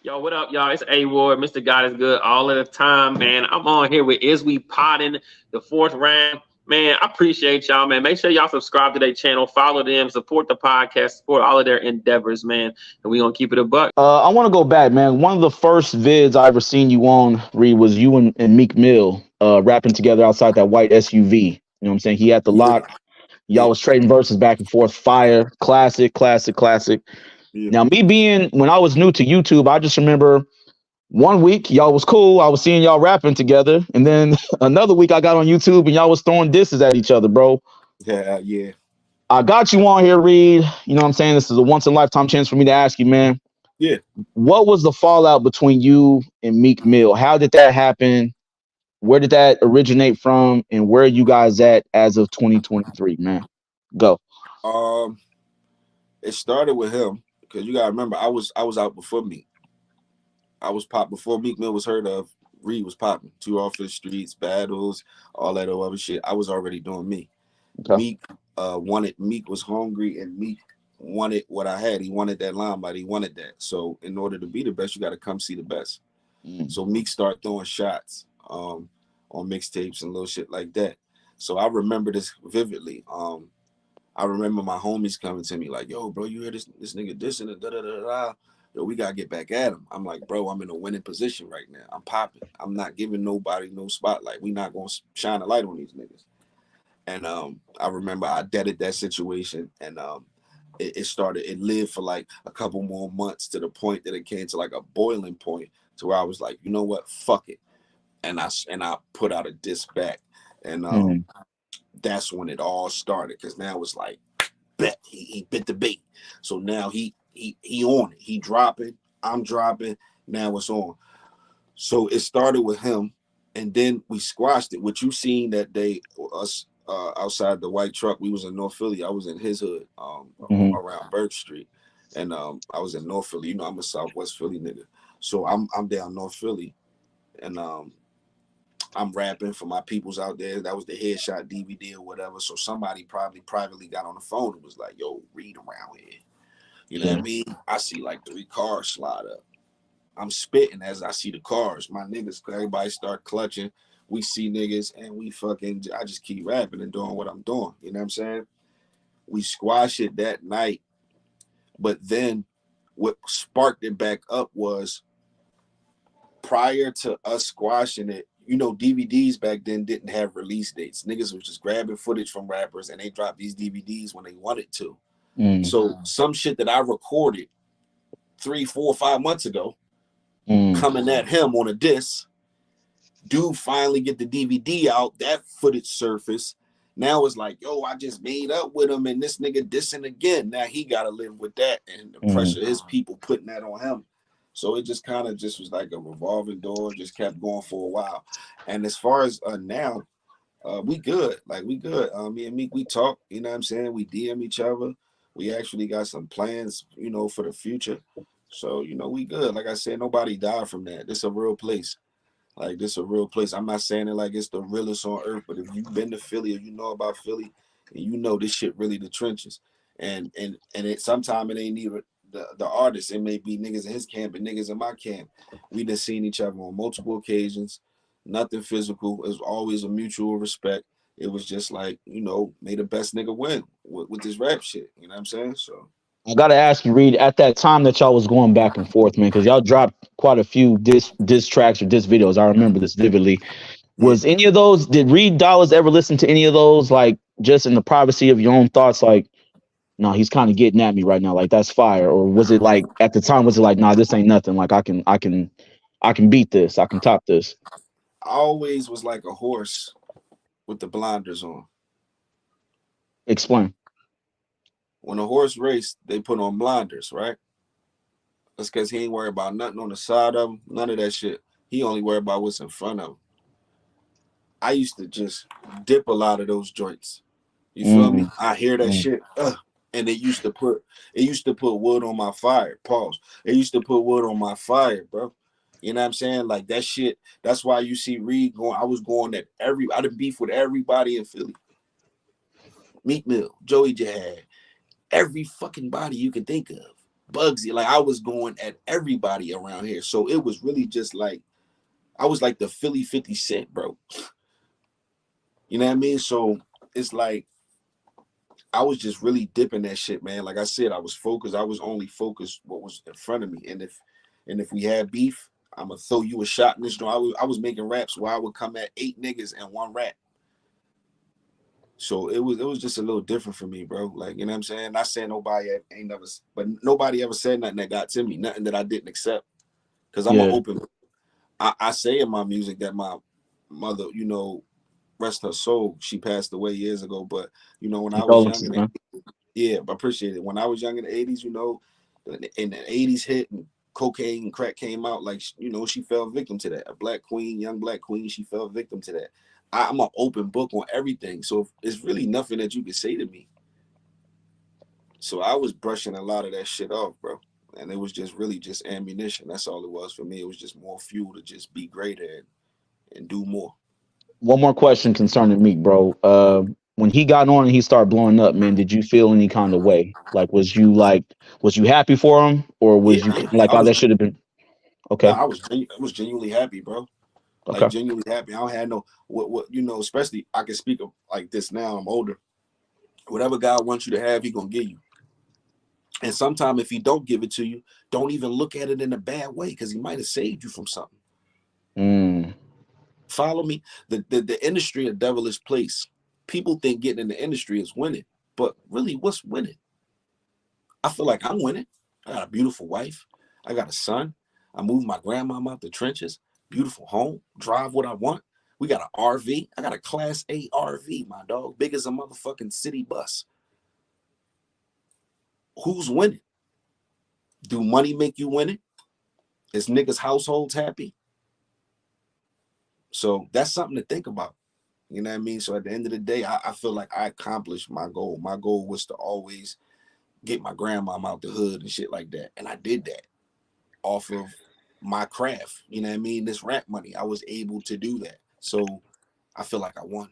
Yo, what up, y'all? It's A Ward, Mr. God is good all of the time, man. I'm on here with Is We Potting, the fourth round. Man, I appreciate y'all, man. Make sure y'all subscribe to their channel, follow them, support the podcast, support all of their endeavors, man. And we gonna keep it a buck. I want to go back, man. One of the first vids I ever seen you on, Reed, was you and Meek Mill rapping together outside that white SUV. You know what I'm saying? He had the Yeah, lock. Y'all yeah, was trading verses back and forth. Fire. Classic, classic, classic. yeah. Now, me being, when I was new to YouTube, I just remember one week y'all was cool. I was seeing y'all rapping together. And then another week I got on YouTube and y'all was throwing disses at each other, bro. Yeah, yeah, I got you on here, Reed. You know what I'm saying? This is a once in a lifetime chance for me to ask you, man. yeah. What was the fallout between you and Meek Mill? How did that happen? Where did that originate from? And where are you guys at as of 2023, man? Go. Um, it started with him because you gotta remember I was out before Meek. I was popped before Meek Mill was heard of. Reed was popping. Two off the streets, battles, all that other shit. I was already doing me. Okay. Meek wanted Meek was hungry and Meek wanted what I had. He wanted that limelight. He wanted that. So in order to be the best, you got to come see the best. Mm. So Meek started throwing shots on mixtapes and little shit like that. So I remember this vividly. I remember my homies coming to me like, "Yo, bro, you hear this nigga dissing and da da da da." Yo, we gotta get back at him. I'm like, bro, I'm in a winning position right now. I'm popping. I'm not giving nobody no spotlight. We not gonna shine a light on these niggas. And I remember I deaded that situation, and it started. It lived for like a couple more months to the point that it came to like a boiling point to where I was like, you know what, fuck it, and I put out a diss back, and Mm. that's when it all started. Because now it's like, bet he bit the bait, so now he on it. He dropping, I'm dropping. Now it's on. So it started with him, and then we squashed it. What you seen that day, us outside the white truck, we was in North Philly. I was in his hood, Hmm. around Birch Street, and I was in North Philly. You know, I'm a Southwest Philly nigga, so I'm down North Philly, and I'm rapping for my peoples out there. That was the headshot DVD or whatever. So somebody probably privately got on the phone and was like, "Yo, Reed around here." You know what Yeah. I mean? I see like 3 cars slide up. I'm spitting as I see the cars. My niggas, everybody start clutching. We see niggas and we fucking, I just keep rapping and doing what I'm doing. You know what I'm saying? We squash it that night. But then what sparked it back up was prior to us squashing it, you know, DVDs back then didn't have release dates. Niggas was just grabbing footage from rappers and they dropped these DVDs when they wanted to. Mm. So some shit that I recorded 3, 4, 5 months ago, Mm. coming at him on a disc. Dude finally get the DVD out, that footage surface. Now it's like, yo, I just made up with him and this nigga dissing again. Now he got to live with that and the Mm. pressure of his people putting that on him. So it just kind of just was like a revolving door, just kept going for a while. And as far as now, we good. Like we good. Me and Meek, we talk, you know what I'm saying? We DM each other. We actually got some plans, you know, for the future. So, you know, we good. Like I said, nobody died from that. This a real place. Like this a real place. I'm not saying it like it's the realest on earth, but if you've been to Philly, if you know about Philly, and you know this shit really the trenches. And it sometimes it ain't even the artist. It may be niggas in his camp and niggas in my camp. We done seen each other on multiple occasions. Nothing physical. It was always a mutual respect. It was just like, you know, may the best nigga win with this rap shit. You know what I'm saying? So I gotta ask you, Reed, at that time that y'all was going back and forth, man, because y'all dropped quite a few diss tracks or diss videos. I remember this vividly. yeah. Was any of those? Did Reed Dollaz ever listen to any of those? Like just in the privacy of your own thoughts, like, no, he's kind of getting at me right now. Like that's fire. Or was it like at the time? Was it like, nah, this ain't nothing. Like I can beat this. I can top this. I always was like a horse with the blinders on. Explain. When a horse race, they put on blinders, right? That's because he ain't worried about nothing on the side of him, none of that shit. He only worried about what's in front of him. I used to just dip a lot of those joints. You feel me? Mm. I hear that Mm. shit, and it used to put wood on my fire. Pause. It used to put wood on my fire, bro. You know what I'm saying? Like that shit. That's why you see Reed going. I was going at I done beef with everybody in Philly. Meek Mill, Joey Jihad, every fucking body you can think of. Bugsy. Like I was going at everybody around here. So it was really just like I was like the Philly 50 Cent, bro. You know what I mean? So it's like I was just really dipping that shit, man. Like I said, I was focused. I was only focused what was in front of me. And if we had beef, I'm gonna throw you a shot in this joint. I was making raps where I would come at 8 niggas and 1 rap. So it was just a little different for me, bro. Like, you know what I'm saying? Not saying nobody ain't never, but nobody ever said nothing that got to me, nothing that I didn't accept. Cause I'm an open. I say in my music that my mother, you know, rest her soul, she passed away years ago. But you know, when I was young, yeah, I appreciate it. When I was young in the 80s, you know, and the 80s hit and cocaine and crack came out, like, you know, she fell victim to that. A black queen, young black queen, she fell victim to that. I'm an open book on everything. So it's really nothing that you can say to me. So I was brushing a lot of that shit off, bro. And it was just really just ammunition. That's all it was for me. It was just more fuel to just be greater and do more. One more question concerning Meek, bro. When he got on and he started blowing up, man, did you feel any kind of way? Like, was you happy for him, or was you like, oh, that should have been okay? Nah, I was genuinely happy, bro. Like Okay. genuinely happy. I don't have no what you know. Especially I can speak of like this now. I'm older. Whatever God wants you to have, He gonna give you. And sometimes if He don't give it to you, don't even look at it in a bad way because He might have saved you from something. Follow me. The industry a devilish place. People think getting in the industry is winning, but really, what's winning? I feel like I'm winning. I got a beautiful wife. I got a son. I moved my grandmama out the trenches. Beautiful home. Drive what I want. We got an RV. I got a Class A RV, my dog. Big as a motherfucking city bus. Who's winning? Do money make you winning? Is niggas' households happy? So that's something to think about. You know what I mean? So at the end of the day, I feel like I accomplished my goal. My goal was to always get my grandmom out the hood and shit like that. And I did that off of my craft. You know what I mean? This rap money. I was able to do that. So I feel like I won.